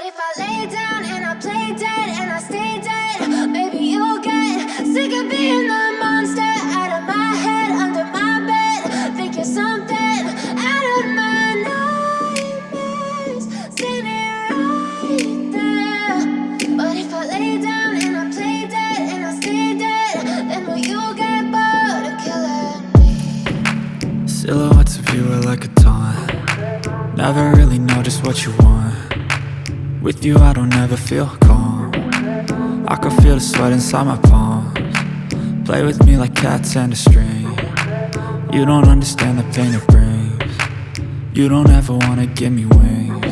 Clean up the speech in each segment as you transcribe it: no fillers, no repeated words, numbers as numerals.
But if I lay down and I play dead and I stay dead, maybe you'll get sick of being the monster out of my head, under my bed. Think you're something out of my nightmares, standing right there. But if I lay down and I play dead and I stay dead, then will you get bored of killing me? Silhouettes of you are like a taunt. Never really know just what you want. With you I don't ever feel calm. I can feel the sweat inside my palms. Play with me like cats and a string. You don't understand the pain it brings. You don't ever wanna give me wings.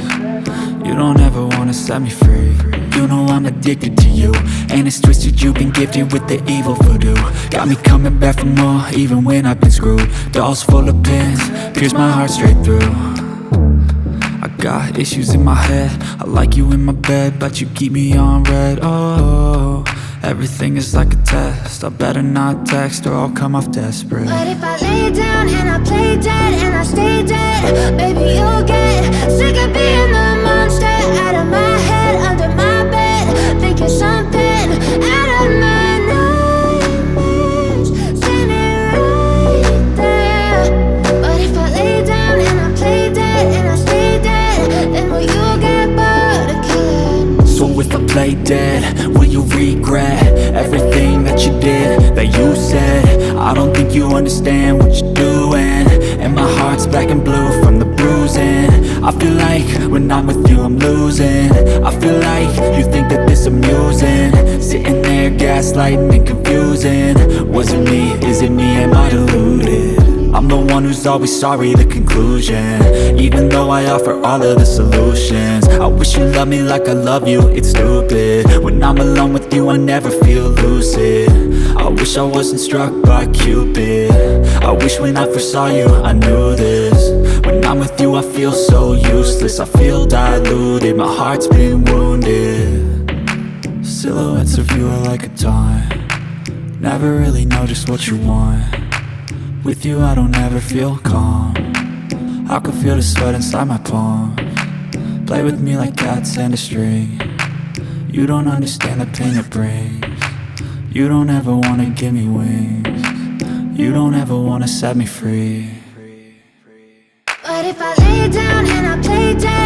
You don't ever wanna set me free. You know I'm addicted to you, and it's twisted, you've been gifted with the evil voodoo. Got me coming back for more, even when I've been screwed. Dolls full of pins, pierce my heart straight through. I got issues in my head, I like you in my bed, but you keep me on red. Oh, everything is like a test, I better not text or I'll come off desperate. But if I lay down and I play dead and I stay dead, maybe you'll get sick of being the monster out of my head, under my bed. Think you're something out of my nightmares, standing right there. But if I lay down and I play dead and I stay dead, then will you get bored of killing me? So if I play dead, will you regret everything that you did, that you said? I don't think you understand what you're doing, and my heart's black and blue from the bruising. I feel like when I'm with you I'm losing. I feel like you think that this amusing, sitting there gaslighting and confusing. Was it me? Is it me? Am I deluded? I'm the one who's always sorry, the conclusion, even though I offer all of the solutions. I wish you loved me like I love you, it's stupid. When I'm alone with you I never feel lucid. I wish I wasn't struck by Cupid. I wish when I first saw you I knew this. When I'm with you I feel so useless, I feel diluted, my heart's been wounded. Silhouettes of you are like a taunt. Never really know just what you want. With you I don't ever feel calm. I can feel the sweat inside my palms. Play with me like cats and a string. You don't understand the pain it brings. You don't ever wanna give me wings. You don't ever wanna set me free. But if I lay down and I play dead